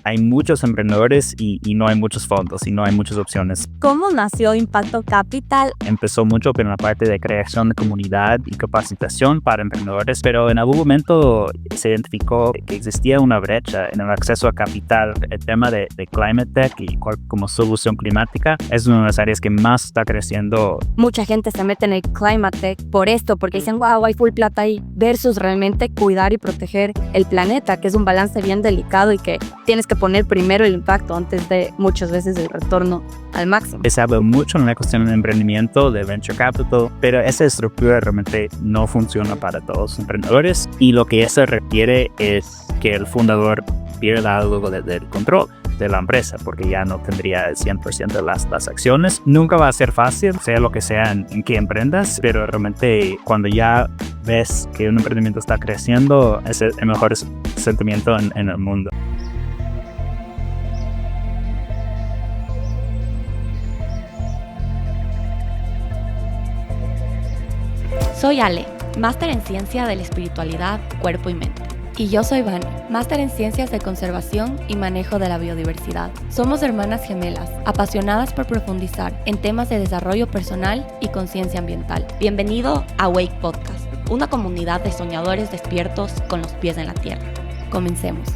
hay muchos emprendedores y no hay muchos fondos y no hay muchas opciones. ¿Cómo nació Impacto Capital? Empezó mucho en la parte de creación de comunidad y capacitación para emprendedores, pero en algún momento se identificó que existía una brecha en el acceso a capital. El tema de Climate Tech y como solución climática es una de las áreas que más está creciendo. Mucha gente se mete en el Climate Tech por esto, porque dicen, wow, hay full plata ahí, versus realmente cuidar y proteger el planeta, que es un balance bien delicado y que tienes que poner primero el impacto antes de muchas veces el retorno al máximo. Se habla mucho en la cuestión de emprendimiento, de venture capital, pero esa estructura realmente no funciona para todos los emprendedores y lo que eso requiere es que el fundador pierda algo del control de la empresa, porque ya no tendría el 100% de las acciones. Nunca va a ser fácil, sea lo que sea en que emprendas, pero realmente cuando ya ves que un emprendimiento está creciendo, es el mejor sentimiento en el mundo. Soy Ale, máster en Ciencia de la Espiritualidad, Cuerpo y Mente. Y yo soy Vani, máster en Ciencias de Conservación y Manejo de la Biodiversidad. Somos hermanas gemelas, apasionadas por profundizar en temas de desarrollo personal y conciencia ambiental. Bienvenido a Wake Podcast, una comunidad de soñadores despiertos con los pies en la tierra. Comencemos.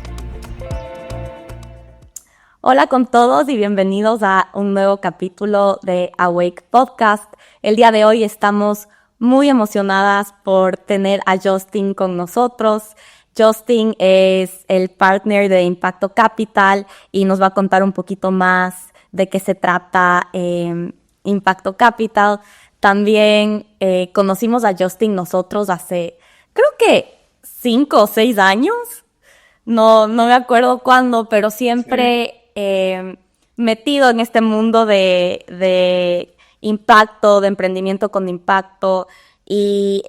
Hola con todos y bienvenidos a un nuevo capítulo de Awake Podcast. El día de hoy estamos muy emocionadas por tener a Justin con nosotros. Justin es el partner de Impacto Capital y nos va a contar un poquito más de qué se trata Impacto Capital. También conocimos a Justin nosotros hace, creo que 5 o 6 años. No me acuerdo cuándo, pero siempre metido en este mundo de impacto, de emprendimiento con impacto, y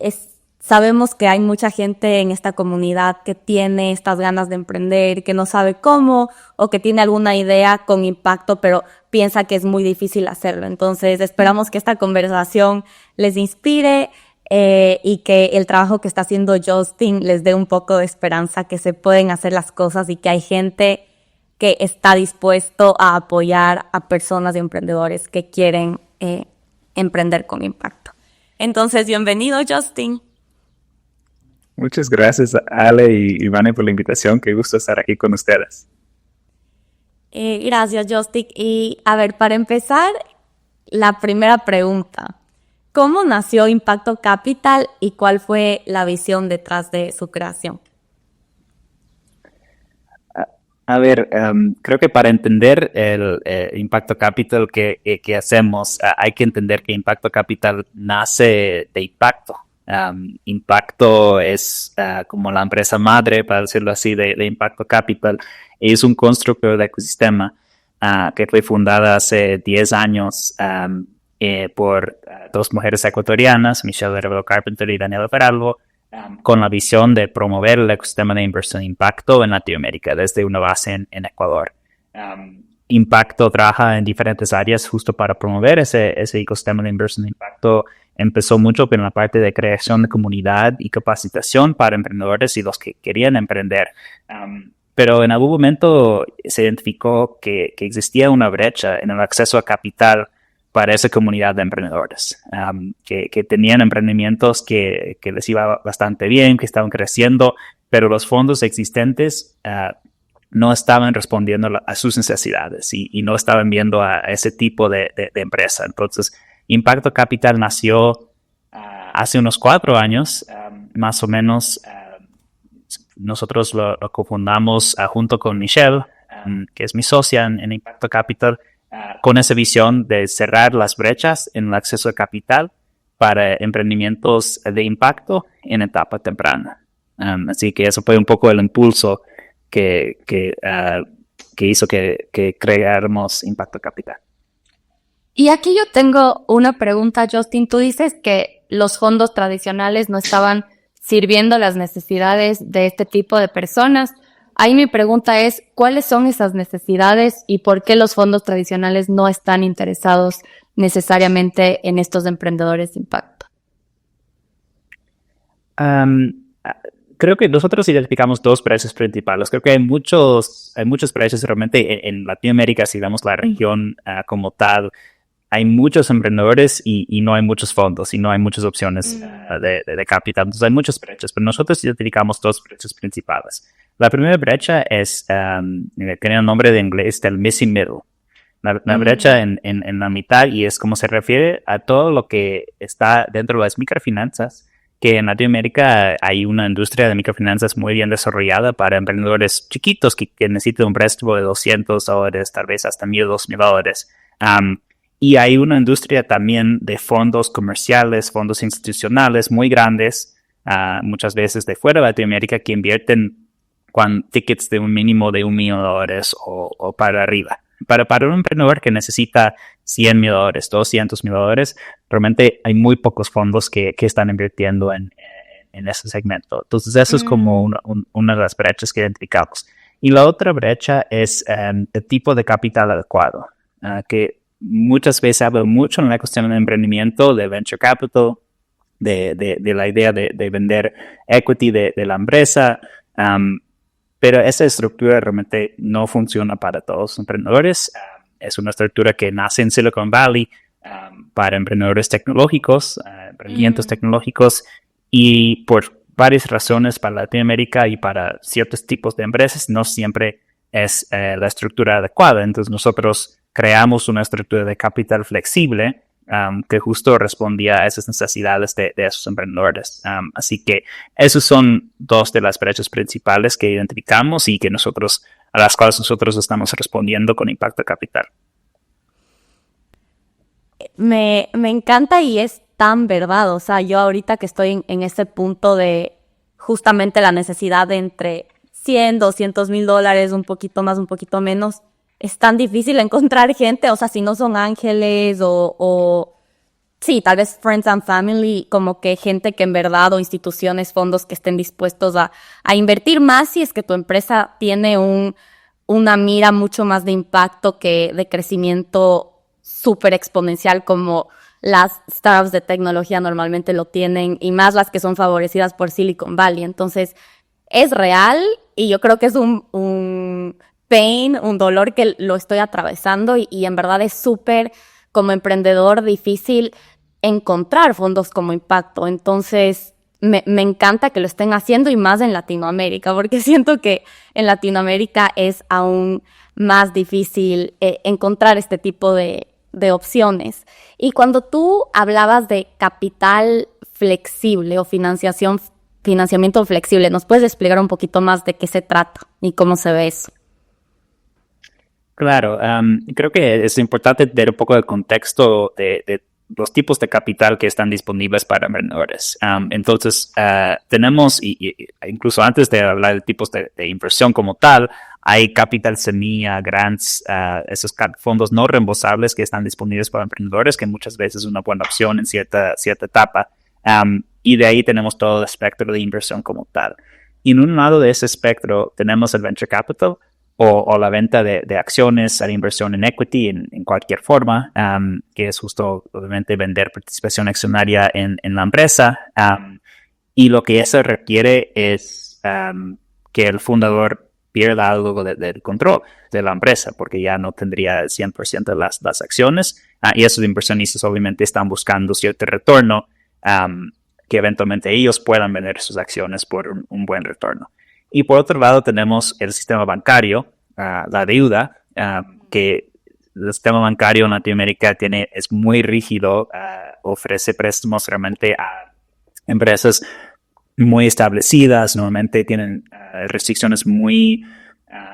sabemos que hay mucha gente en esta comunidad que tiene estas ganas de emprender, que no sabe cómo, o que tiene alguna idea con impacto, pero piensa que es muy difícil hacerlo. Entonces, esperamos que esta conversación les inspire y que el trabajo que está haciendo Justin les dé un poco de esperanza que se pueden hacer las cosas y que hay gente que está dispuesto a apoyar a personas y emprendedores que quieren emprender con impacto. Entonces, bienvenido, Justin. Muchas gracias, Ale y Ivane, por la invitación. Qué gusto estar aquí con ustedes. Gracias, Justin. Y a ver, para empezar, la primera pregunta. ¿Cómo nació Impacto Capital y cuál fue la visión detrás de su creación? A ver, creo que para entender el Impacto Capital que hacemos, hay que entender que Impacto Capital nace de impacto. Impacto es como la empresa madre, para decirlo así, de Impacto Capital. Es un constructor de ecosistema que fue fundada hace 10 años por 2 mujeres ecuatorianas, Michelle Rebelo Carpenter y Daniela Peralvo, con la visión de promover el ecosistema de inversión de impacto en Latinoamérica, desde una base en Ecuador. Impacto trabaja en diferentes áreas justo para promover ese ecosistema de inversión de impacto. Empezó mucho en la parte de creación de comunidad y capacitación para emprendedores y los que querían emprender. Pero en algún momento se identificó que existía una brecha en el acceso a capital para esa comunidad de emprendedores, que tenían emprendimientos que les iba bastante bien, que estaban creciendo, pero los fondos existentes no estaban respondiendo a sus necesidades y no estaban viendo a ese tipo de empresa. Entonces, Impacto Capital nació hace unos 4 años, más o menos. Nosotros lo cofundamos junto con Michelle, que es mi socia en Impacto Capital, con esa visión de cerrar las brechas en el acceso a capital para emprendimientos de impacto en etapa temprana. Así que eso fue un poco el impulso que hizo que creáramos Impacto Capital. Y aquí yo tengo una pregunta, Justin. Tú dices que los fondos tradicionales no estaban sirviendo las necesidades de este tipo de personas. Ahí mi pregunta es, ¿cuáles son esas necesidades y por qué los fondos tradicionales no están interesados necesariamente en estos emprendedores de impacto? Creo que nosotros identificamos dos precios principales. Creo que hay muchos precios realmente en Latinoamérica, si vemos la región como tal. Hay muchos emprendedores y no hay muchos fondos y no hay muchas opciones de capital. Entonces hay muchos brechas, pero nosotros identificamos dos brechas principales. La primera brecha es, tiene el nombre de inglés del missing middle. La brecha en la mitad, y es como se refiere a todo lo que está dentro de las microfinanzas, que en Latinoamérica hay una industria de microfinanzas muy bien desarrollada para emprendedores chiquitos que necesitan un préstamo de $200, tal vez hasta $1,000, $2,000. Y hay una industria también de fondos comerciales, fondos institucionales muy grandes, muchas veces de fuera de Latinoamérica, que invierten con tickets de un mínimo de $1 millón o para arriba. Para un emprendedor que necesita $100,000, $200,000, realmente hay muy pocos fondos que están invirtiendo en ese segmento. Entonces, eso es como una de las brechas que identificamos. Y la otra brecha es el tipo de capital adecuado, que muchas veces habla mucho en la cuestión del emprendimiento, de venture capital, de la idea de vender equity de la empresa, pero esa estructura realmente no funciona para todos los emprendedores. Es una estructura que nace en Silicon Valley para emprendedores tecnológicos, emprendimientos tecnológicos, y por varias razones para Latinoamérica y para ciertos tipos de empresas no siempre es la estructura adecuada. Entonces nosotros creamos una estructura de capital flexible que justo respondía a esas necesidades de esos emprendedores. Así que esos son dos de las brechas principales que identificamos y que a las cuales nosotros estamos respondiendo con Impacto Capital. Me encanta y es tan verdad. O sea, yo ahorita que estoy en ese punto de justamente la necesidad de entre $100,000, $200,000, un poquito más, un poquito menos, es tan difícil encontrar gente, o sea, si no son ángeles o sí, tal vez friends and family, como que gente que en verdad, o instituciones, fondos que estén dispuestos a invertir más si es que tu empresa tiene una mira mucho más de impacto que de crecimiento súper exponencial como las startups de tecnología normalmente lo tienen, y más las que son favorecidas por Silicon Valley. Entonces, es real y yo creo que es un pain, un dolor que lo estoy atravesando y en verdad es súper, como emprendedor, difícil encontrar fondos como impacto. Entonces, me encanta que lo estén haciendo, y más en Latinoamérica, porque siento que en Latinoamérica es aún más difícil encontrar este tipo de opciones. Y cuando tú hablabas de capital flexible o financiamiento flexible, ¿nos puedes explicar un poquito más de qué se trata y cómo se ve eso? Claro, creo que es importante tener un poco de contexto de los tipos de capital que están disponibles para emprendedores. Entonces, tenemos, incluso antes de hablar de tipos de inversión como tal, hay capital semilla, grants, esos fondos no reembolsables que están disponibles para emprendedores, que muchas veces es una buena opción en cierta etapa. Y de ahí tenemos todo el espectro de inversión como tal. Y en un lado de ese espectro tenemos el venture capital, o la venta de acciones, la inversión en equity en cualquier forma, que es justo, obviamente, vender participación accionaria en la empresa. Y lo que eso requiere es que el fundador pierda algo del control de la empresa, porque ya no tendría el 100% de las acciones. Y esos inversionistas obviamente están buscando cierto retorno, que eventualmente ellos puedan vender sus acciones por un buen retorno. Y por otro lado tenemos el sistema bancario, la deuda, que el sistema bancario en Latinoamérica es muy rígido, ofrece préstamos realmente a empresas muy establecidas, normalmente tienen restricciones muy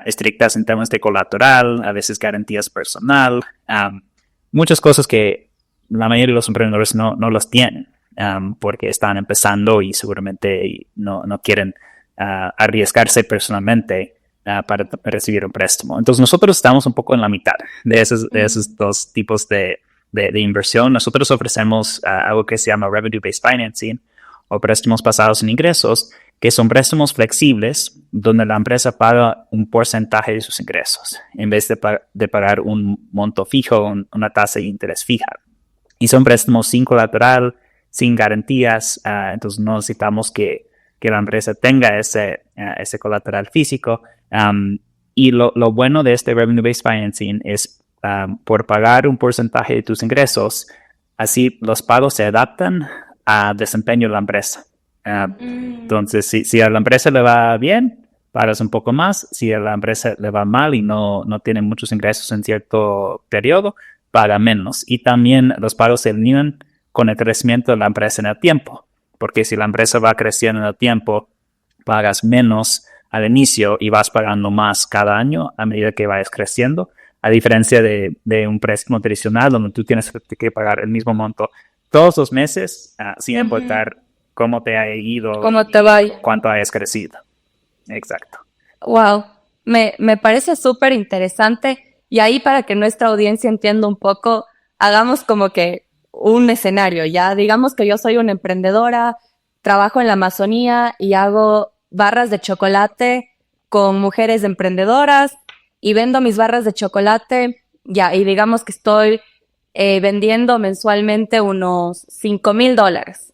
estrictas en temas de colateral, a veces garantías personal, muchas cosas que la mayoría de los emprendedores no las tienen, porque están empezando y seguramente no quieren arriesgarse personalmente para recibir un préstamo. Entonces nosotros estamos un poco en la mitad de esos dos tipos de inversión. Nosotros ofrecemos algo que se llama Revenue-Based Financing, o préstamos basados en ingresos, que son préstamos flexibles donde la empresa paga un porcentaje de sus ingresos en vez de pagar un monto fijo, una tasa de interés fija. Y son préstamos sin colateral, sin garantías, entonces no necesitamos que que la empresa tenga ese colateral físico. Y lo bueno de este revenue-based financing es por pagar un porcentaje de tus ingresos, así los pagos se adaptan al desempeño de la empresa. Entonces, si a la empresa le va bien, pagas un poco más. Si a la empresa le va mal y no tiene muchos ingresos en cierto periodo, paga menos. Y también los pagos se alinean con el crecimiento de la empresa en el tiempo. Porque si la empresa va creciendo en el tiempo, pagas menos al inicio y vas pagando más cada año a medida que vayas creciendo. A diferencia de un préstamo tradicional donde tú tienes que pagar el mismo monto todos los meses, sin importar cómo te ha ido, cómo te va, cuánto hayas crecido. Exacto. Wow, me parece súper interesante. Y ahí, para que nuestra audiencia entienda un poco, hagamos como que un escenario, ¿ya? Digamos que yo soy una emprendedora, trabajo en la Amazonía y hago barras de chocolate con mujeres emprendedoras y vendo mis barras de chocolate, ya, y digamos que estoy vendiendo mensualmente unos $5,000.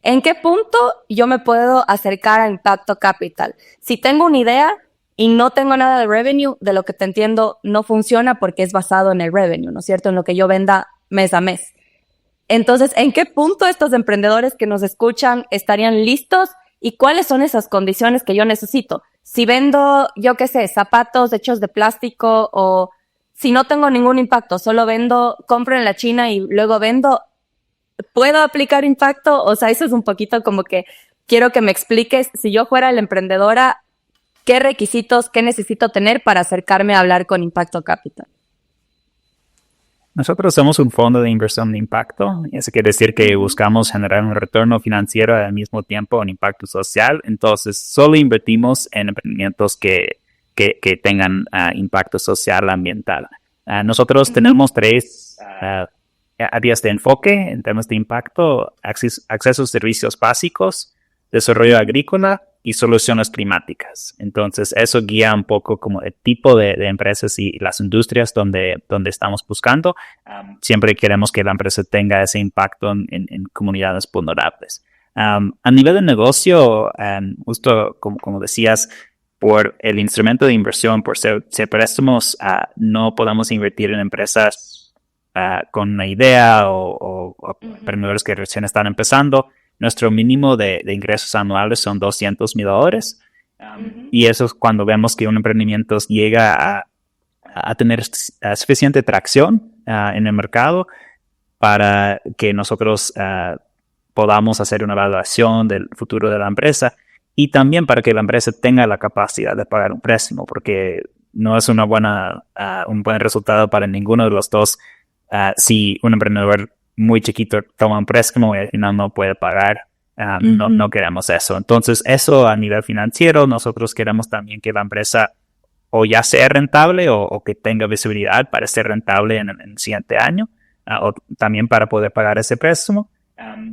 ¿En qué punto yo me puedo acercar a Impacto Capital? Si tengo una idea y no tengo nada de revenue, de lo que te entiendo, no funciona porque es basado en el revenue, ¿no es cierto? En lo que yo venda mes a mes. Entonces, ¿en qué punto estos emprendedores que nos escuchan estarían listos y cuáles son esas condiciones que yo necesito? Si vendo, yo qué sé, zapatos hechos de plástico, o si no tengo ningún impacto, solo vendo, compro en la China y luego vendo, ¿puedo aplicar impacto? O sea, eso es un poquito como que quiero que me expliques, si yo fuera la emprendedora, ¿qué requisitos, qué necesito tener para acercarme a hablar con Impacto Capital? Nosotros somos un fondo de inversión de impacto. Eso quiere decir que buscamos generar un retorno financiero al mismo tiempo un impacto social. Entonces, solo invertimos en emprendimientos que tengan impacto social, ambiental. Nosotros tenemos tres áreas de enfoque en temas de impacto: acceso a servicios básicos, desarrollo agrícola y soluciones climáticas. Entonces, eso guía un poco como el tipo de empresas y las industrias donde estamos buscando. Siempre queremos que la empresa tenga ese impacto en comunidades vulnerables. A nivel de negocio, justo como decías, por el instrumento de inversión, por ser préstamos, no podemos invertir en empresas con una idea o emprendedores que recién están empezando. Nuestro mínimo de ingresos anuales son $200,000. Y eso es cuando vemos que un emprendimiento llega a tener suficiente tracción en el mercado para que nosotros podamos hacer una evaluación del futuro de la empresa, y también para que la empresa tenga la capacidad de pagar un préstamo, porque no es un buen resultado para ninguno de los dos si un emprendedor muy chiquito toma un préstamo y al final no puede pagar. No queremos eso. Entonces, eso a nivel financiero, nosotros queremos también que la empresa o ya sea rentable o que tenga visibilidad para ser rentable en el siguiente año, o también para poder pagar ese préstamo.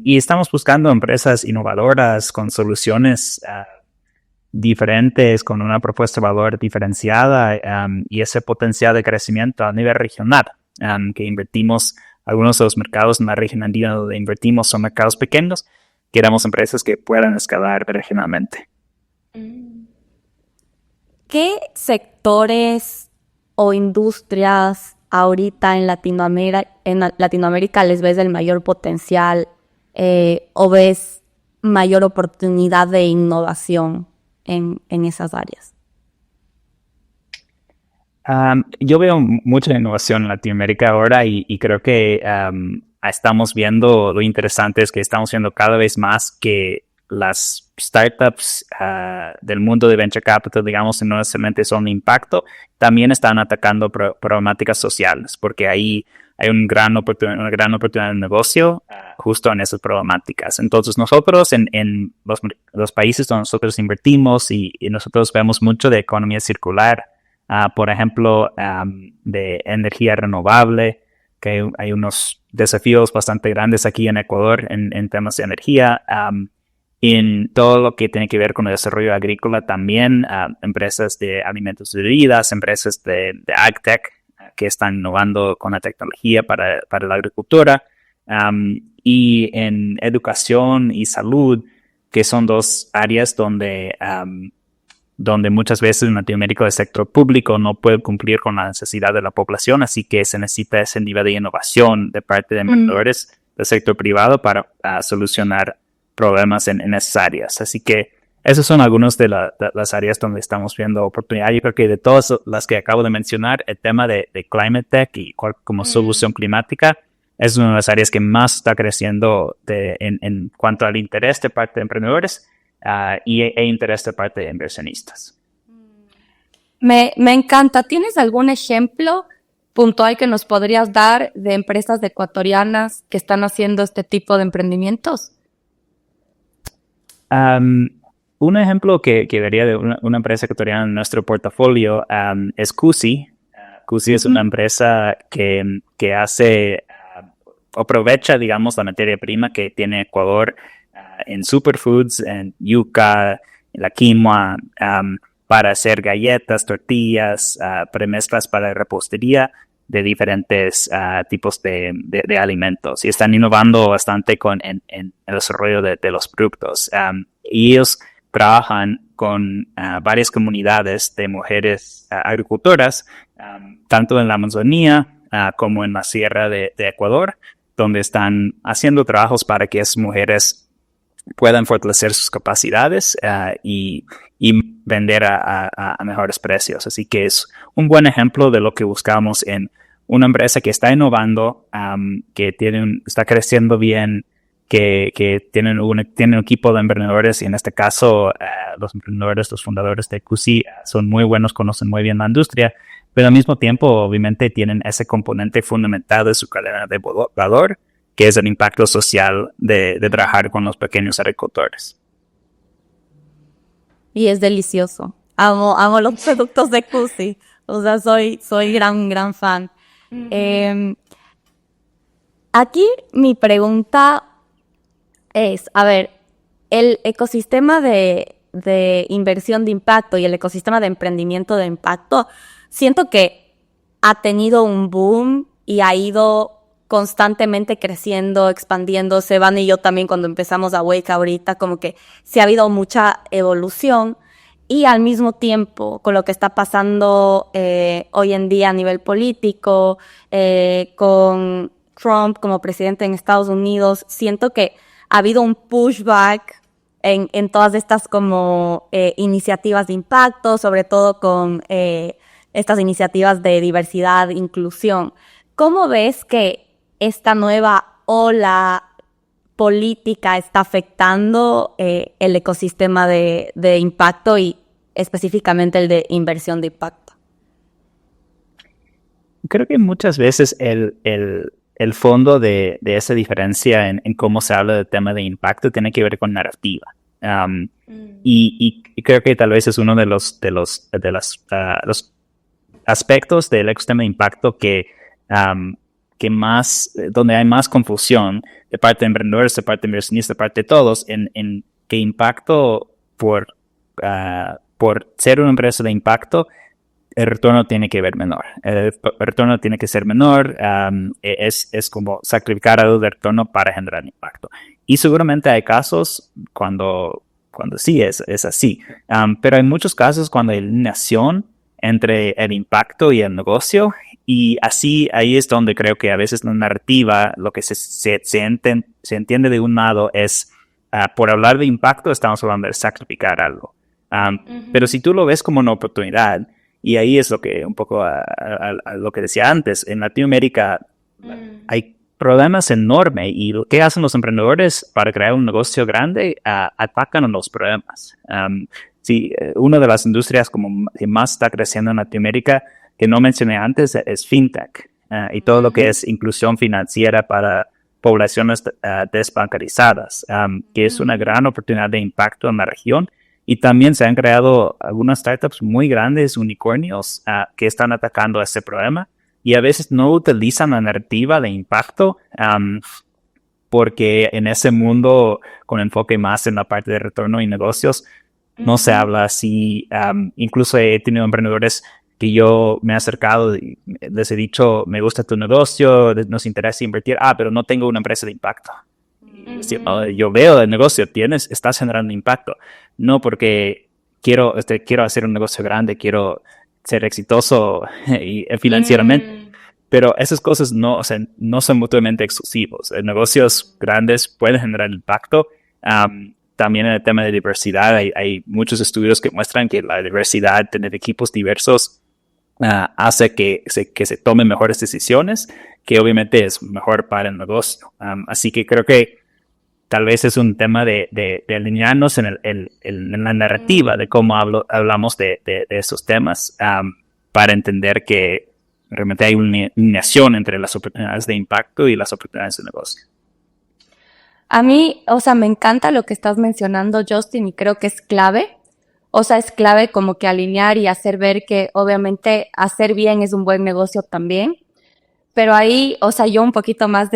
Y estamos buscando empresas innovadoras con soluciones diferentes, con una propuesta de valor diferenciada, y ese potencial de crecimiento a nivel regional, que invertimos. Algunos de los mercados en la región andina donde invertimos son mercados pequeños. Queremos empresas que puedan escalar regionalmente. ¿Qué sectores o industrias ahorita en Latinoamérica les ves el mayor potencial o ves mayor oportunidad de innovación en esas áreas? Yo veo mucha innovación en Latinoamérica ahora, y creo que estamos viendo, lo interesante es que estamos viendo cada vez más que las startups del mundo de venture capital, digamos, no necesariamente son de impacto, también están atacando problemáticas sociales, porque ahí hay una gran oportunidad de negocio justo en esas problemáticas. Entonces, nosotros en los países donde nosotros invertimos y nosotros vemos mucho de economía circular, por ejemplo, de energía renovable, que hay unos desafíos bastante grandes aquí en Ecuador en temas de energía. En todo lo que tiene que ver con el desarrollo agrícola también, empresas de alimentos y bebidas, empresas de AgTech que están innovando con la tecnología para la agricultura. Y en educación y salud, que son dos áreas donde muchas veces en Latinoamérica el sector público no puede cumplir con la necesidad de la población, así que se necesita ese nivel de innovación de parte de emprendedores del sector privado para solucionar problemas en esas áreas. Así que esas son algunas de las áreas donde estamos viendo oportunidad. Yo creo que de todas las que acabo de mencionar, el tema de Climate Tech y como solución climática es una de las áreas que más está creciendo en cuanto al interés de parte de emprendedores e interés de parte de inversionistas. Me encanta. ¿Tienes algún ejemplo puntual que nos podrías dar de empresas ecuatorianas que están haciendo este tipo de emprendimientos? Un ejemplo que vería de una empresa ecuatoriana en nuestro portafolio es Cusi. Cusi es una empresa que hace, aprovecha, digamos, la materia prima que tiene Ecuador en superfoods, en yuca, en la quinoa, para hacer galletas, tortillas, premezclas para repostería de diferentes tipos de alimentos. Y están innovando bastante en el desarrollo de los productos. Y ellos trabajan con varias comunidades de mujeres agricultoras, tanto en la Amazonía como en la Sierra de Ecuador, donde están haciendo trabajos para que esas mujeres puedan fortalecer sus capacidades y vender a mejores precios. Así que es un buen ejemplo de lo que buscamos en una empresa que está innovando, que está creciendo bien, que tienen un equipo de emprendedores, y en este caso los emprendedores, los fundadores de QC son muy buenos, conocen muy bien la industria, pero al mismo tiempo obviamente tienen ese componente fundamental de su cadena de valor, que es el impacto social de trabajar con los pequeños agricultores. Y es delicioso. Amo los productos de Cusi. O sea, soy gran fan. Aquí mi pregunta es, a ver, el ecosistema de inversión de impacto y el ecosistema de emprendimiento de impacto, siento que ha tenido un boom y ha ido constantemente creciendo, expandiéndose. Van y yo también cuando empezamos Awake ahorita, como que sí ha habido mucha evolución, y al mismo tiempo con lo que está pasando hoy en día a nivel político, con Trump como presidente en Estados Unidos, siento que ha habido un pushback en todas estas como iniciativas de impacto, sobre todo con estas iniciativas de diversidad, inclusión. ¿Cómo ves que esta nueva ola política está afectando el ecosistema de impacto y específicamente el de inversión de impacto? Creo que muchas veces el fondo de esa diferencia en cómo se habla del tema de impacto tiene que ver con narrativa. Y creo que tal vez es uno de los aspectos del ecosistema de impacto que más, donde hay más confusión de parte de emprendedores, de parte de inversionistas, de parte de todos, en que impacto por ser una empresa de impacto, el retorno tiene que ver menor. El retorno tiene que ser menor, es como sacrificar algo de retorno para generar impacto. Y seguramente hay casos cuando sí es así, pero hay muchos casos cuando hay alineación entre el impacto y el negocio, y ahí es donde creo que a veces la narrativa, lo que se entiende de un lado es, por hablar de impacto estamos hablando de sacrificar algo. Pero si tú lo ves como una oportunidad, y ahí es lo que un poco a lo que decía antes, en Latinoamérica hay problemas enormes, y lo que hacen los emprendedores para crear un negocio grande, atacan a los problemas. Sí, una de las industrias como que más está creciendo en Latinoamérica, que no mencioné antes, es FinTech, y todo lo que es inclusión financiera para poblaciones desbancarizadas, que es una gran oportunidad de impacto en la región. Y también se han creado algunas startups muy grandes, unicornios, que están atacando ese problema, y a veces no utilizan la narrativa de impacto, porque en ese mundo con enfoque más en la parte de retorno y negocios, no se habla así. Incluso he tenido emprendedores que yo me he acercado y les he dicho, me gusta tu negocio, nos interesa invertir, pero no tengo una empresa de impacto. Yo veo el negocio, estás generando impacto. No porque quiero hacer un negocio grande, quiero ser exitoso financieramente. Pero esas cosas no son mutuamente exclusivos. Negocios grandes pueden generar impacto. También en el tema de diversidad, hay muchos estudios que muestran que la diversidad, tener equipos diversos, hace que se tomen mejores decisiones, que obviamente es mejor para el negocio. Así que creo que tal vez es un tema de alinearnos en la narrativa de cómo hablamos de esos temas, para entender que realmente hay una alineación entre las oportunidades de impacto y las oportunidades de negocio. A mí, me encanta lo que estás mencionando, Justin, y creo que es clave. Es clave como que alinear y hacer ver que obviamente hacer bien es un buen negocio también. Pero ahí, yo un poquito más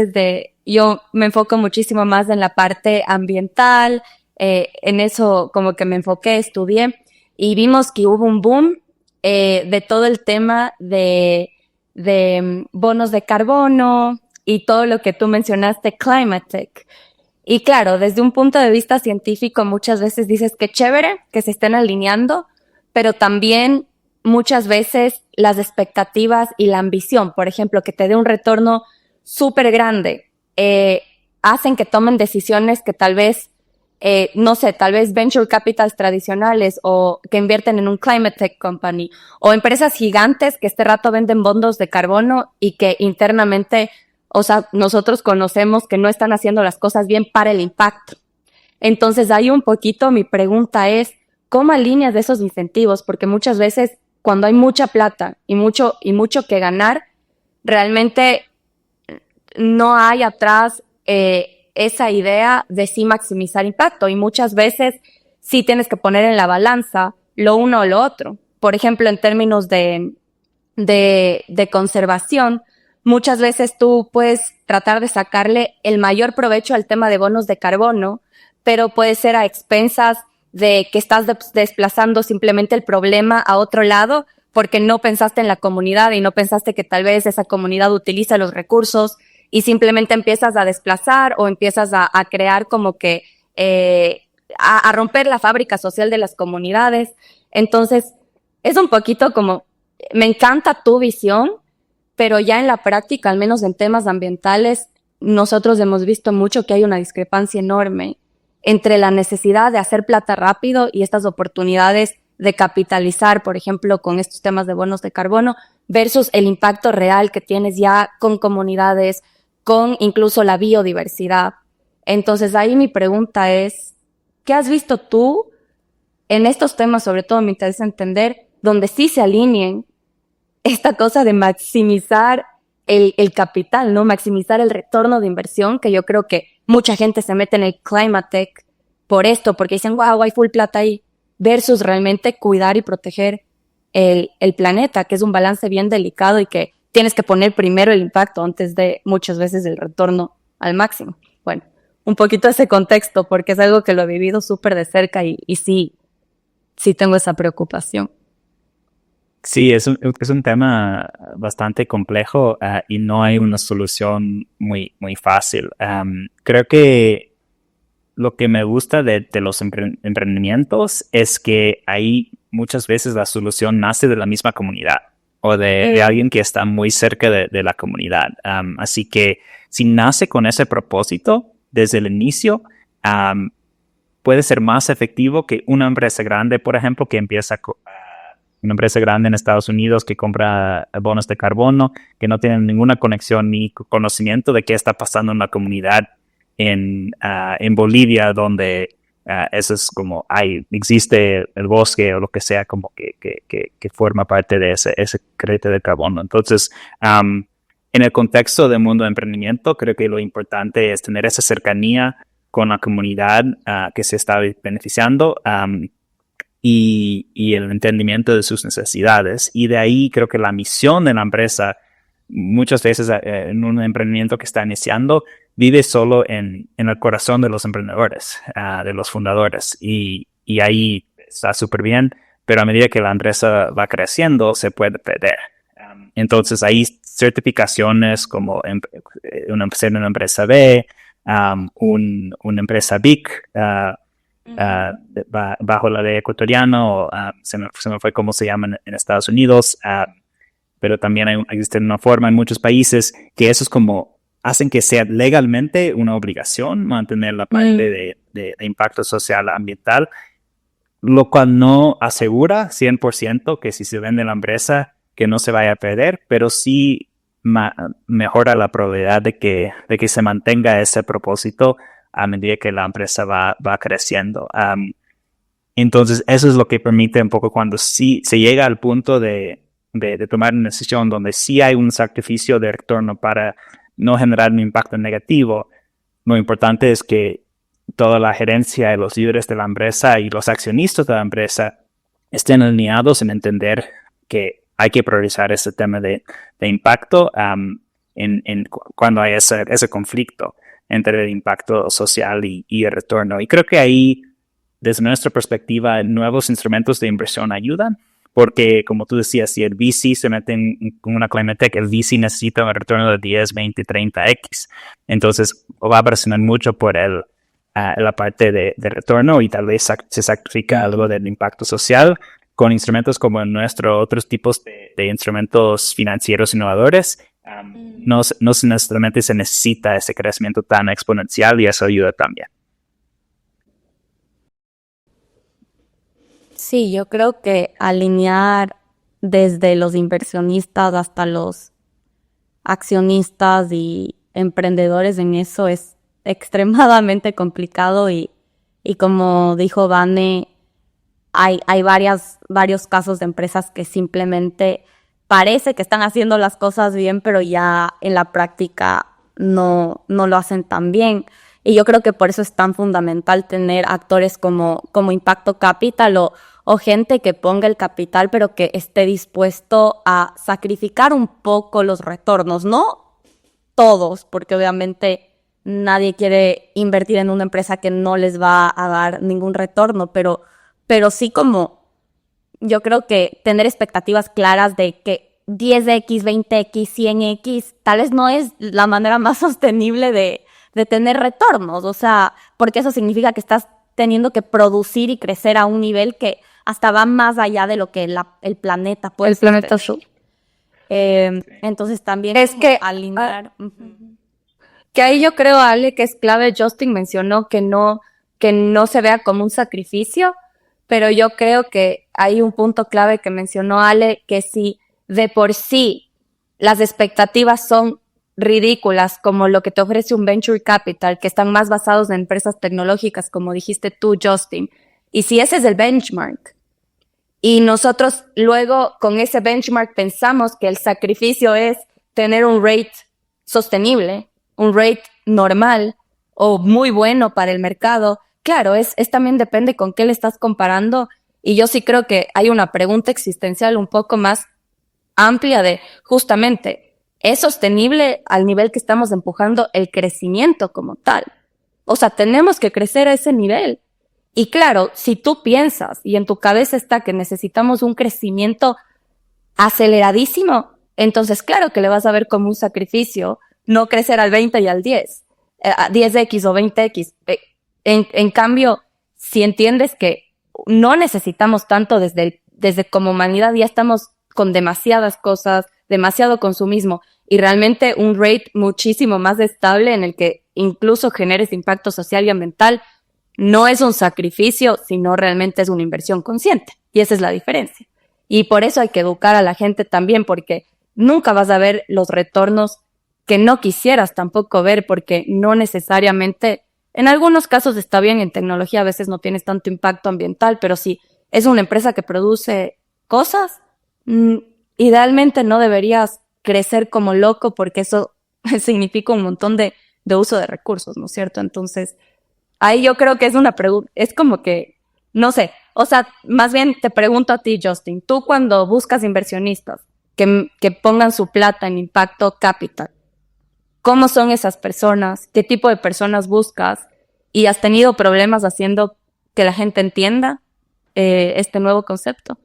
yo me enfoco muchísimo más en la parte ambiental, en eso como que me enfoqué, estudié, y vimos que hubo un boom de todo el tema de bonos de carbono y todo lo que tú mencionaste, climate tech. Y claro, desde un punto de vista científico muchas veces dices que chévere que se estén alineando, pero también muchas veces las expectativas y la ambición, por ejemplo, que te dé un retorno súper grande, hacen que tomen decisiones que tal vez, tal vez venture capitals tradicionales o que invierten en un climate tech company o empresas gigantes que este rato venden bonos de carbono y que internamente, nosotros conocemos que no están haciendo las cosas bien para el impacto. Entonces, ahí un poquito mi pregunta es, ¿cómo alineas esos incentivos? Porque muchas veces cuando hay mucha plata y mucho que ganar, realmente no hay atrás esa idea de sí maximizar impacto, y muchas veces sí tienes que poner en la balanza lo uno o lo otro. Por ejemplo, en términos de conservación, muchas veces tú puedes tratar de sacarle el mayor provecho al tema de bonos de carbono, pero puede ser a expensas de que estás desplazando simplemente el problema a otro lado porque no pensaste en la comunidad y no pensaste que tal vez esa comunidad utiliza los recursos, y simplemente empiezas a desplazar o empiezas a crear como que a romper la fábrica social de las comunidades. Entonces, es un poquito como, me encanta tu visión, pero ya en la práctica, al menos en temas ambientales, nosotros hemos visto mucho que hay una discrepancia enorme entre la necesidad de hacer plata rápido y estas oportunidades de capitalizar, por ejemplo, con estos temas de bonos de carbono, versus el impacto real que tienes ya con comunidades, con incluso la biodiversidad. Entonces, ahí mi pregunta es, ¿qué has visto tú en estos temas? Sobre todo me interesa entender donde sí se alineen esta cosa de maximizar el capital, ¿no? Maximizar el retorno de inversión, que yo creo que mucha gente se mete en el climate tech por esto, porque dicen, wow, hay full plata ahí, versus realmente cuidar y proteger el planeta, que es un balance bien delicado y que tienes que poner primero el impacto antes de muchas veces el retorno al máximo. Bueno, un poquito ese contexto, porque es algo que lo he vivido súper de cerca y sí tengo esa preocupación. Sí, es un tema bastante complejo, y no hay una solución muy fácil. Creo que lo que me gusta de los emprendimientos es que ahí muchas veces la solución nace de la misma comunidad o de alguien que está muy cerca de la comunidad. Así que si nace con ese propósito desde el inicio, puede ser más efectivo que una empresa grande, por ejemplo, que empieza una empresa grande en Estados Unidos que compra bonos de carbono, que no tienen ninguna conexión ni conocimiento de qué está pasando en la comunidad en Bolivia, donde eso es como existe el bosque o lo que sea, como que forma parte de ese crédito de carbono. Entonces, en el contexto del mundo de emprendimiento, creo que lo importante es tener esa cercanía con la comunidad que se está beneficiando, y el entendimiento de sus necesidades. Y de ahí creo que la misión de la empresa, muchas veces en un emprendimiento que está iniciando, vive solo en el corazón de los emprendedores, de los fundadores. Y ahí está súper bien, pero a medida que la empresa va creciendo, se puede perder. Entonces hay certificaciones como ser una empresa B, una empresa big bajo la ley ecuatoriana, o se me fue cómo se llama en Estados Unidos, pero también existe una forma en muchos países que eso es como hacen que sea legalmente una obligación mantener la parte de impacto social ambiental, lo cual no asegura 100% que si se vende la empresa que no se vaya a perder, pero sí mejora la probabilidad de que se mantenga ese propósito a medida que la empresa va creciendo. Entonces, eso es lo que permite un poco cuando sí se llega al punto de tomar una decisión donde sí hay un sacrificio de retorno para no generar un impacto negativo. Lo importante es que toda la gerencia y los líderes de la empresa y los accionistas de la empresa estén alineados en entender que hay que priorizar ese tema de impacto cuando hay ese conflicto entre el impacto social y el retorno. Y creo que ahí, desde nuestra perspectiva, nuevos instrumentos de inversión ayudan, porque como tú decías, si el VC se mete en una climate tech, el VC necesita un retorno de 10, 20, 30x. Entonces va a presionar mucho por la parte de retorno y tal vez se sacrifica algo del impacto social con instrumentos como nuestro, otros tipos de instrumentos financieros innovadores. No necesariamente se necesita ese crecimiento tan exponencial y eso ayuda también. Sí, yo creo que alinear desde los inversionistas hasta los accionistas y emprendedores en eso es extremadamente complicado y como dijo Vane, hay varios casos de empresas que simplemente parece que están haciendo las cosas bien, pero ya en la práctica no lo hacen tan bien. Y yo creo que por eso es tan fundamental tener actores como Impacto Capital o gente que ponga el capital, pero que esté dispuesto a sacrificar un poco los retornos, no todos, porque obviamente nadie quiere invertir en una empresa que no les va a dar ningún retorno, pero sí como yo creo que tener expectativas claras de que 10x, 20x, 100x, tal vez no es la manera más sostenible de tener retornos, o sea, porque eso significa que estás teniendo que producir y crecer a un nivel que hasta va más allá de lo que el planeta puede sostener. El planeta azul. Entonces también es que alinear. Que ahí yo creo, Ale, que es clave. Justin mencionó que no se vea como un sacrificio, pero yo creo que hay un punto clave que mencionó Ale, que si de por sí las expectativas son ridículas, como lo que te ofrece un venture capital, que están más basados en empresas tecnológicas, como dijiste tú, Justin, y si ese es el benchmark, y nosotros luego con ese benchmark pensamos que el sacrificio es tener un rate sostenible, un rate normal o muy bueno para el mercado, claro, es también depende con qué le estás comparando, y yo sí creo que hay una pregunta existencial un poco más amplia de justamente, ¿es sostenible al nivel que estamos empujando el crecimiento como tal? O sea, tenemos que crecer a ese nivel. Y claro, si tú piensas y en tu cabeza está que necesitamos un crecimiento aceleradísimo, entonces claro que le vas a ver como un sacrificio no crecer al 20 y al 10, a 10x o 20x. En cambio, si entiendes que no necesitamos tanto desde como humanidad, ya estamos con demasiadas cosas, demasiado consumismo y realmente un rate muchísimo más estable en el que incluso generes impacto social y ambiental, no es un sacrificio, sino realmente es una inversión consciente. Y esa es la diferencia. Y por eso hay que educar a la gente también, porque nunca vas a ver los retornos que no quisieras tampoco ver, porque no necesariamente, en algunos casos está bien, en tecnología a veces no tienes tanto impacto ambiental, pero si es una empresa que produce cosas, idealmente no deberías crecer como loco, porque eso significa un montón de uso de recursos, ¿no es cierto? Entonces, ahí yo creo que es una pregunta, es como que, no sé, o sea, más bien te pregunto a ti, Justin, tú cuando buscas inversionistas que pongan su plata en Impacto Capital, ¿cómo son esas personas? ¿Qué tipo de personas buscas? ¿Y has tenido problemas haciendo que la gente entienda este nuevo concepto?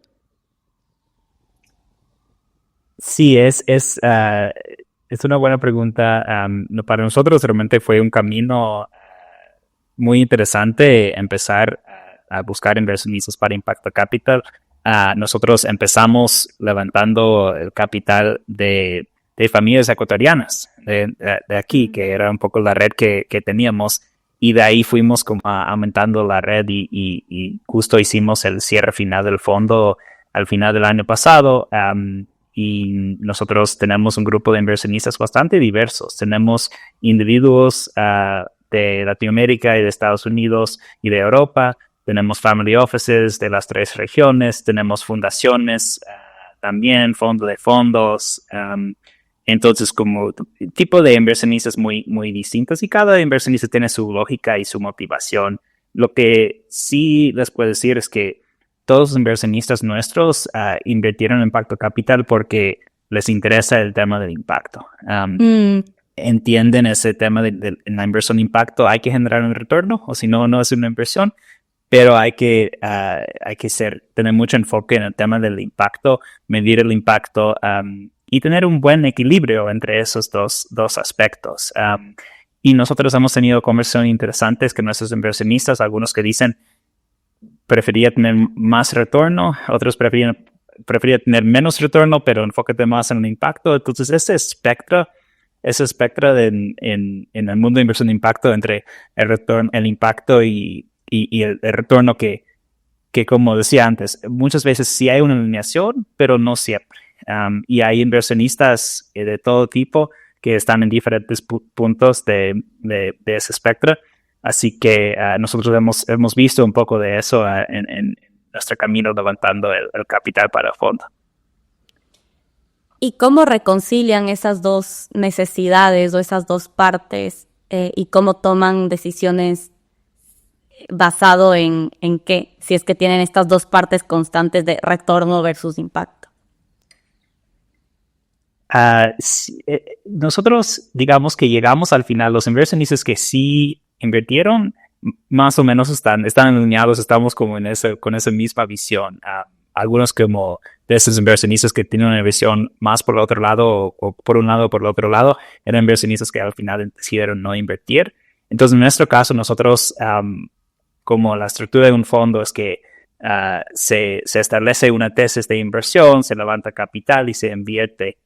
Sí, Es una buena pregunta. No, para nosotros realmente fue un camino muy interesante empezar a buscar inversionistas para Impacto Capital. Nosotros empezamos levantando el capital de familias ecuatorianas de aquí, que era un poco la red que teníamos, y de ahí fuimos como aumentando la red y justo hicimos el cierre final del fondo al final del año pasado. Y nosotros tenemos un grupo de inversionistas bastante diversos. Tenemos individuos de Latinoamérica y de Estados Unidos y de Europa. Tenemos family offices de las 3 regiones. Tenemos fundaciones también, fondo de fondos. Entonces, como tipo de inversionistas muy, muy distintos, y cada inversionista tiene su lógica y su motivación. Lo que sí les puedo decir es que todos los inversionistas nuestros invirtieron en Impacto Capital porque les interesa el tema del impacto. Entienden ese tema de la inversión de impacto. Hay que generar un retorno, o si no, no es una inversión. Pero hay que tener mucho enfoque en el tema del impacto, medir el impacto y tener un buen equilibrio entre esos dos aspectos. Y nosotros hemos tenido conversaciones interesantes con nuestros inversionistas, algunos que dicen prefería tener más retorno, otros prefería tener menos retorno, pero enfócate más en el impacto. Entonces, ese espectro en el mundo de inversión de impacto entre el retorno, el impacto y el retorno que, como decía antes, muchas veces sí hay una alineación, pero no siempre. Y hay inversionistas de todo tipo que están en diferentes puntos de ese espectro. Así que nosotros hemos visto un poco de eso en nuestro camino levantando el capital para el fondo. ¿Y cómo reconcilian esas dos necesidades o esas dos partes y cómo toman decisiones basado en qué? Si es que tienen estas dos partes constantes de retorno versus impacto. Nosotros, digamos que llegamos al final, los inversionistas que sí invirtieron, más o menos están alineados, estamos como con esa misma visión. Algunos como de esos inversionistas que tienen una visión más por el otro lado o por un lado o por el otro lado, eran inversionistas que al final decidieron no invertir. Entonces, en nuestro caso, nosotros, como la estructura de un fondo es que se establece una tesis de inversión, se levanta capital y se invierte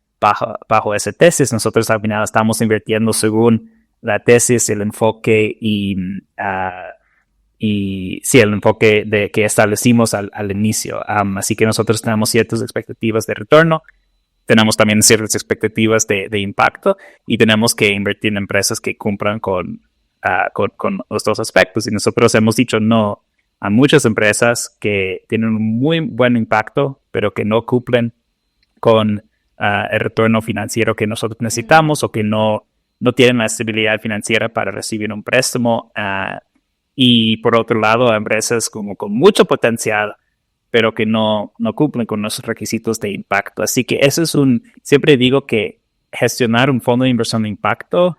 bajo esa tesis. Nosotros al final estamos invirtiendo según la tesis, el enfoque y sí, el enfoque que establecimos al inicio. Así que nosotros tenemos ciertas expectativas de retorno, tenemos también ciertas expectativas de impacto y tenemos que invertir en empresas que cumplan con los dos aspectos. Y nosotros hemos dicho no a muchas empresas que tienen un muy buen impacto, pero que no cumplen con el retorno financiero que nosotros necesitamos o que no tienen la estabilidad financiera para recibir un préstamo. Y por otro lado, a empresas como con mucho potencial, pero que no cumplen con los requisitos de impacto. Así que eso es siempre digo que gestionar un fondo de inversión de impacto,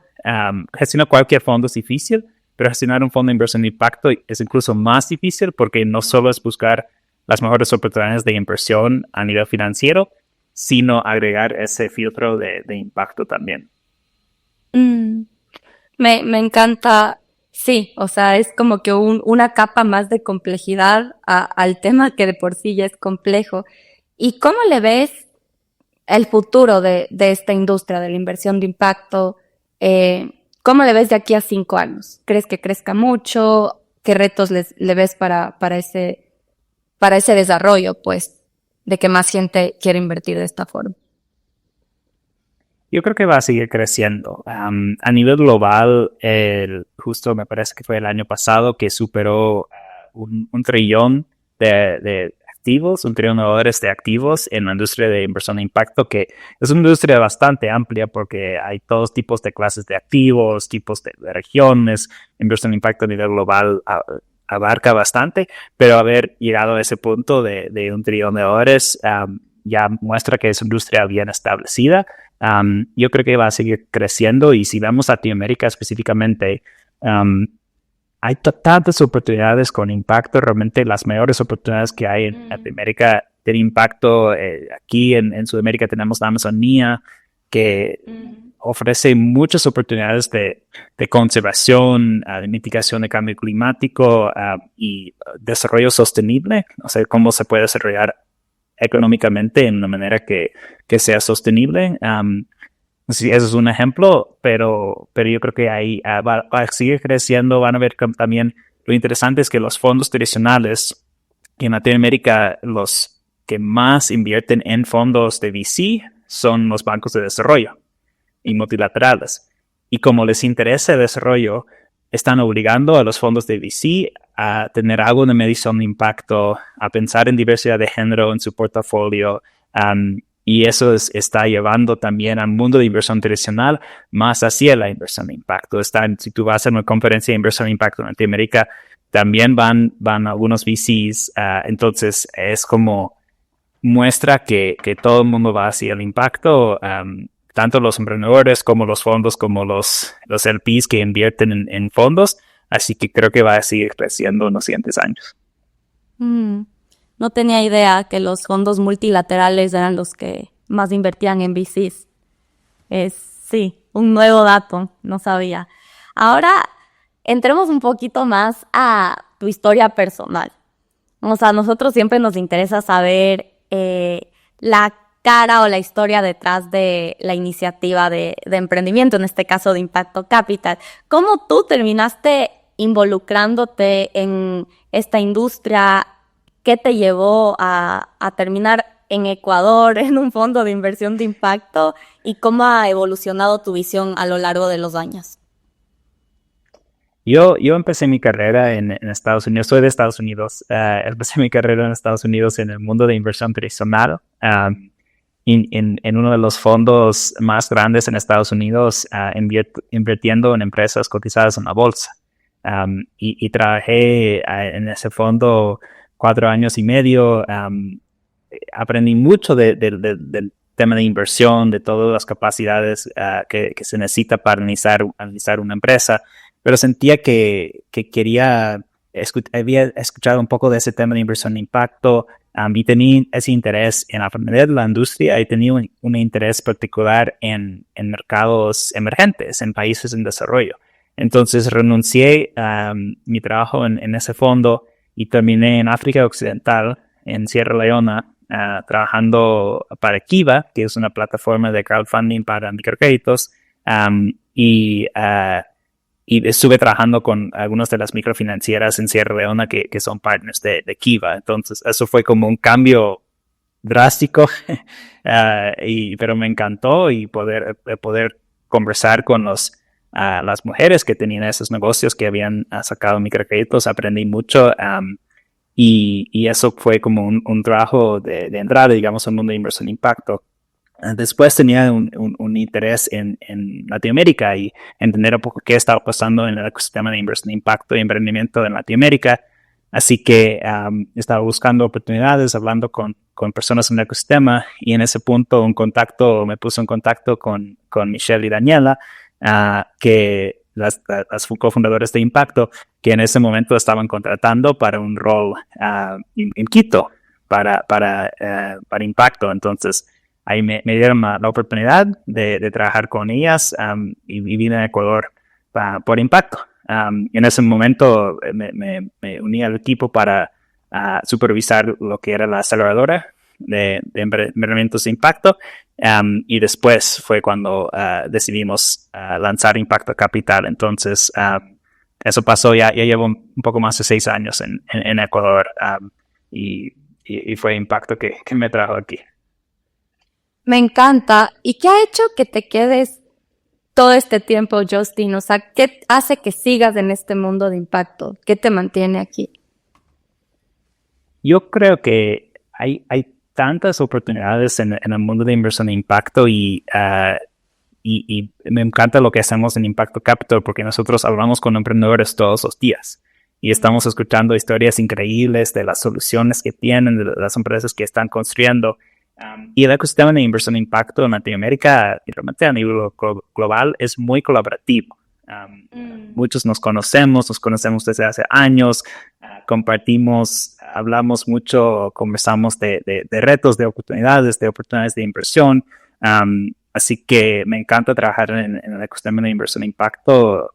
gestionar cualquier fondo es difícil, pero gestionar un fondo de inversión de impacto es incluso más difícil porque no solo es buscar las mejores oportunidades de inversión a nivel financiero, sino agregar ese filtro de impacto también. Me encanta, sí, o sea, es como que una capa más de complejidad al tema que de por sí ya es complejo. ¿Y cómo le ves el futuro de esta industria de la inversión de impacto? ¿Cómo le ves de aquí a 5 años? ¿Crees que crezca mucho? ¿Qué retos le ves para ese desarrollo, pues, de que más gente quiere invertir de esta forma? Yo creo que va a seguir creciendo. A nivel global, justo me parece que fue el año pasado que superó un trillón de activos, $1 trillón de activos en la industria de inversión de impacto, que es una industria bastante amplia porque hay todos tipos de clases de activos, tipos de regiones. Inversión de impacto a nivel global abarca bastante, pero haber llegado a ese punto de $1 trillón ya muestra que es una industria bien establecida. Yo creo que va a seguir creciendo y si vemos Latinoamérica específicamente, hay tantas oportunidades con impacto, realmente las mayores oportunidades que hay en Latinoamérica tienen impacto. Aquí en Sudamérica tenemos la Amazonía, que ofrece muchas oportunidades de conservación, de mitigación de cambio climático y desarrollo sostenible. O sea, cómo se puede desarrollar económicamente en una manera que sea sostenible. Sí, eso es un ejemplo, pero yo creo que ahí va a seguir creciendo. Van a ver también, lo interesante es que los fondos tradicionales en Latinoamérica, los que más invierten en fondos de VC son los bancos de desarrollo y multilaterales. Y como les interesa el desarrollo, están obligando a los fondos de VC a tener algo de medición de impacto, a pensar en diversidad de género en su portafolio, y eso está llevando también al mundo de inversión tradicional más hacia la inversión de impacto. Si tú vas a una conferencia de inversión de impacto en Latinoamérica, también van algunos VCs, entonces es como muestra que todo el mundo va hacia el impacto, tanto los emprendedores como los fondos, como los LPs que invierten en fondos, así que creo que va a seguir creciendo en los siguientes años. No tenía idea que los fondos multilaterales eran los que más invertían en VCs. Sí, un nuevo dato, no sabía. Ahora, entremos un poquito más a tu historia personal. O sea, a nosotros siempre nos interesa saber la cara o la historia detrás de la iniciativa de emprendimiento, en este caso de Impacto Capital. ¿Cómo tú terminaste involucrándote en esta industria? ¿Qué te llevó a terminar en Ecuador en un fondo de inversión de impacto? ¿Y cómo ha evolucionado tu visión a lo largo de los años? Yo empecé mi carrera en Estados Unidos, soy de Estados Unidos, empecé mi carrera en Estados Unidos en el mundo de inversión tradicional, en uno de los fondos más grandes en Estados Unidos, invirtiendo en empresas cotizadas en la bolsa. Y trabajé en ese fondo 4 años y medio, aprendí mucho del tema de inversión, de todas las capacidades que se necesita para analizar una empresa, pero sentía que había escuchado un poco de ese tema de inversión de impacto, y tenía ese interés en aprender la industria y tenía un interés particular en mercados emergentes, en países en desarrollo. Entonces renuncié a mi trabajo en ese fondo y terminé en África Occidental, en Sierra Leona, trabajando para Kiva, que es una plataforma de crowdfunding para microcréditos, y estuve trabajando con algunas de las microfinancieras en Sierra Leona que son partners de Kiva. Entonces eso fue como un cambio drástico, pero me encantó y poder conversar con las mujeres que tenían esos negocios que habían sacado microcréditos. Aprendí mucho, y eso fue como un trabajo de entrada, digamos, al mundo de inversión de impacto. Después tenía un interés en Latinoamérica y entender un poco qué estaba pasando en el ecosistema de inversión de impacto y emprendimiento en Latinoamérica. Así que estaba buscando oportunidades, hablando con personas en el ecosistema, y en ese punto me puse en contacto con Michelle y Daniela, que las cofundadores de Impacto, que en ese momento estaban contratando para un rol en Quito para Impacto. Entonces ahí me dieron la oportunidad de trabajar con ellas, y vine a Ecuador por Impacto. En ese momento me uní al equipo para supervisar lo que era la aceleradora de emprendimientos de impacto, y después fue cuando decidimos lanzar Impacto Capital. Entonces eso pasó, ya llevo un poco más de 6 años en Ecuador, y fue Impacto que me trajo aquí. Me encanta. ¿Y qué ha hecho que te quedes todo este tiempo, Justin? O sea, ¿qué hace que sigas en este mundo de impacto? ¿Qué te mantiene aquí? Yo creo que hay tantas oportunidades en el mundo de inversión de impacto, y me encanta lo que hacemos en Impacto Capital, porque nosotros hablamos con emprendedores todos los días y estamos escuchando historias increíbles de las soluciones que tienen, de las empresas que están construyendo. Y el ecosistema de inversión de impacto en Latinoamérica y realmente a nivel global es muy colaborativo. Muchos nos conocemos desde hace años, compartimos, hablamos mucho, conversamos de retos, de oportunidades de inversión, Así que me encanta trabajar en el ecosistema de inversión de impacto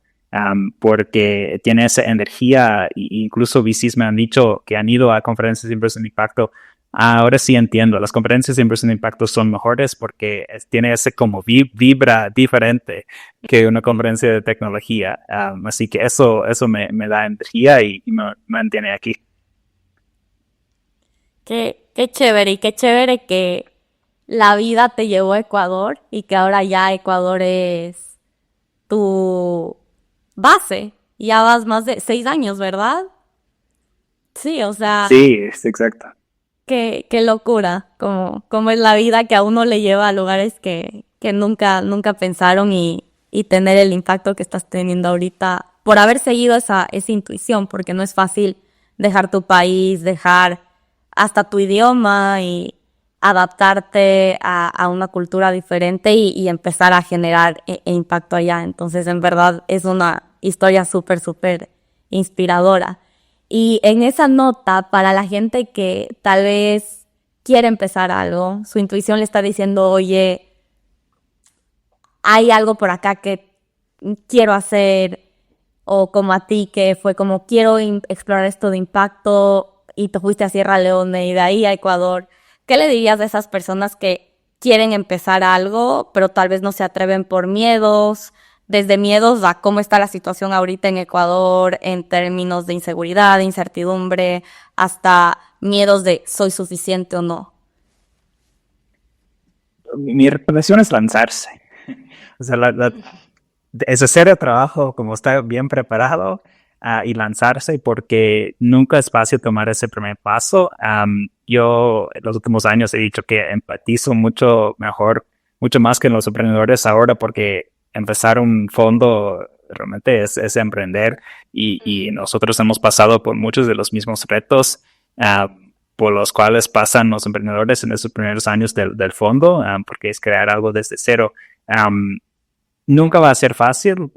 porque tiene esa energía. E incluso VCs me han dicho que han ido a conferencias de inversión de impacto. Ahora sí entiendo, las conferencias de inversión de impacto son mejores porque tiene ese como vibra diferente que una conferencia de tecnología. Así que eso me da energía y me mantiene aquí. Qué chévere y qué chévere que la vida te llevó a Ecuador y que ahora ya Ecuador es tu base. Ya vas más de 6 años, ¿verdad? Sí, o sea, Sí, es exacto. qué locura, como es la vida que a uno le lleva a lugares que nunca pensaron y tener el impacto que estás teniendo ahorita por haber seguido esa intuición, porque no es fácil dejar tu país, dejar hasta tu idioma y adaptarte a una cultura diferente y empezar a generar impacto allá. Entonces, en verdad, es una historia súper inspiradora. Y en esa nota, para la gente que tal vez quiere empezar algo, su intuición le está diciendo, oye, hay algo por acá que quiero hacer, o como a ti que fue como, quiero explorar esto de impacto y te fuiste a Sierra Leone y de ahí a Ecuador. ¿Qué le dirías a esas personas que quieren empezar algo, pero tal vez no se atreven por miedos? Desde miedos a cómo está la situación ahorita en Ecuador en términos de inseguridad, de incertidumbre, hasta miedos de soy suficiente o no. Mi recomendación es lanzarse. O sea, es hacer el trabajo como está bien preparado y lanzarse porque nunca es fácil tomar ese primer paso. Yo en los últimos años he dicho que empatizo mucho más que los emprendedores ahora porque empezar un fondo realmente es emprender y nosotros hemos pasado por muchos de los mismos retos por los cuales pasan los emprendedores en esos primeros años del fondo, porque es crear algo desde cero. Nunca va a ser fácil,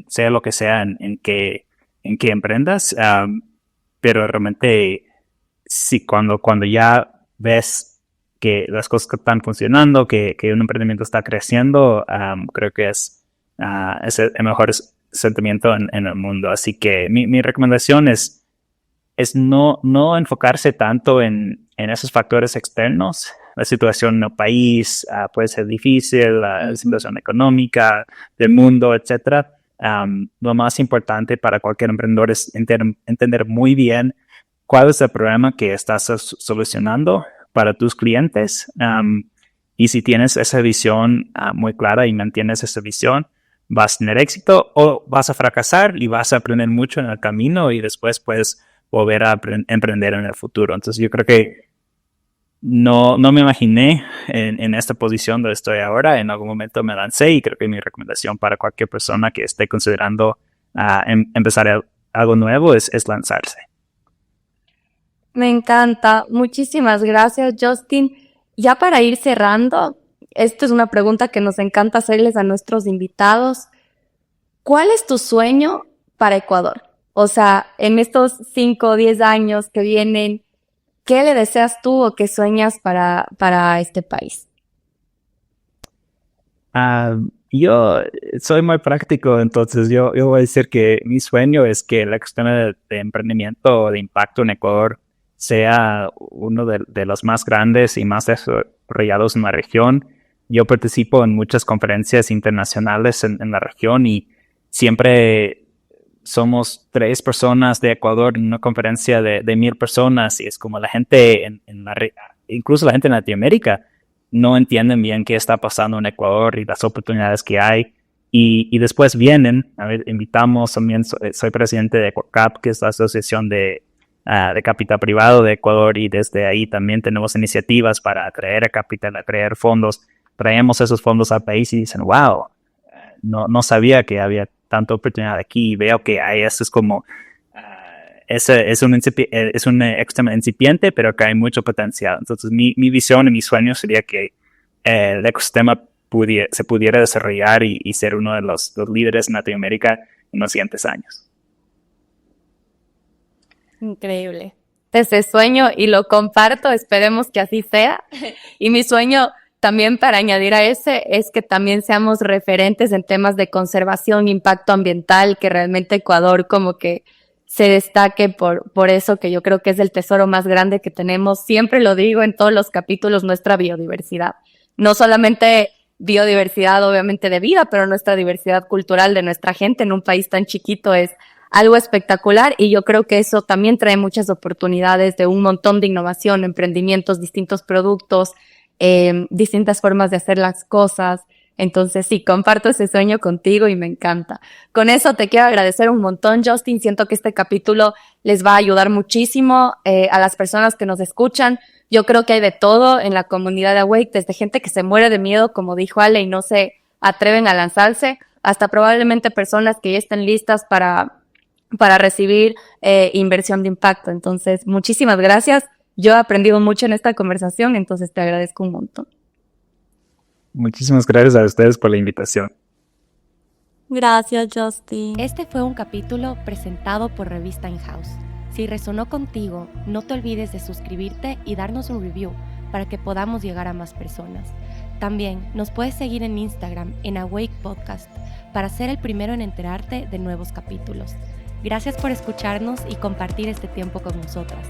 sea lo que sea en que emprendas, pero realmente sí, cuando ya ves que las cosas están funcionando, que un emprendimiento está creciendo, creo que es el mejor sentimiento en el mundo. Así que mi recomendación es no enfocarse tanto en esos factores externos. La situación en el país puede ser difícil, la situación económica del mundo, etcétera. Lo más importante para cualquier emprendedor es entender muy bien cuál es el problema que estás solucionando para tus clientes. Y si tienes esa visión muy clara y mantienes esa visión, vas a tener éxito o vas a fracasar y vas a aprender mucho en el camino y después puedes volver a emprender en el futuro. Entonces yo creo que no me imaginé en esta posición donde estoy ahora. En algún momento me lancé y creo que mi recomendación para cualquier persona que esté considerando empezar algo nuevo es lanzarse. Me encanta. Muchísimas gracias, Justin. Ya para ir cerrando, esta es una pregunta que nos encanta hacerles a nuestros invitados. ¿Cuál es tu sueño para Ecuador? O sea, en estos 5 o 10 años que vienen, ¿qué le deseas tú o qué sueñas para este país? Yo soy muy práctico, entonces yo voy a decir que mi sueño es que el ecosistema de emprendimiento de impacto en Ecuador sea uno de los más grandes y más desarrollados en la región. Yo participo en muchas conferencias internacionales en la región y siempre somos 3 personas de Ecuador en una conferencia de 1,000 personas y es como la gente incluso la gente en Latinoamérica no entienden bien qué está pasando en Ecuador y las oportunidades que hay. Y después vienen, a ver, invitamos, también soy presidente de EcuaCap, que es la asociación de capital privado de Ecuador, y desde ahí también tenemos iniciativas para atraer capital, atraer fondos. Traemos esos fondos al país y dicen, wow, no sabía que había tanta oportunidad aquí y veo que hay, eso es como, es un ecosistema incipiente, pero que hay mucho potencial. Entonces mi visión y mi sueño sería que el ecosistema se pudiera desarrollar y ser uno de los líderes en Latinoamérica en los siguientes años. Increíble. Ese sueño y lo comparto, esperemos que así sea. Y mi sueño también para añadir a ese, es que también seamos referentes en temas de conservación, impacto ambiental, que realmente Ecuador como que se destaque por eso, que yo creo que es el tesoro más grande que tenemos. Siempre lo digo en todos los capítulos, nuestra biodiversidad. No solamente biodiversidad, obviamente, de vida, pero nuestra diversidad cultural de nuestra gente en un país tan chiquito es algo espectacular, y yo creo que eso también trae muchas oportunidades de un montón de innovación, emprendimientos, distintos productos, distintas formas de hacer las cosas. Entonces sí, comparto ese sueño contigo y me encanta. Con eso te quiero agradecer un montón, Justin. Siento que este capítulo les va a ayudar muchísimo a las personas que nos escuchan. Yo creo que hay de todo en la comunidad de Awake, desde gente que se muere de miedo, como dijo Ale, y no se atreven a lanzarse, hasta probablemente personas que ya estén listas para recibir inversión de impacto. Entonces, muchísimas gracias. Yo he aprendido mucho en esta conversación, entonces te agradezco un montón. Muchísimas gracias a ustedes por la invitación. Gracias, Justin. Este fue un capítulo presentado por Revista In-House. Si resonó contigo, no te olvides de suscribirte y darnos un review para que podamos llegar a más personas. También nos puedes seguir en Instagram en Awake Podcast para ser el primero en enterarte de nuevos capítulos. Gracias por escucharnos y compartir este tiempo con nosotras.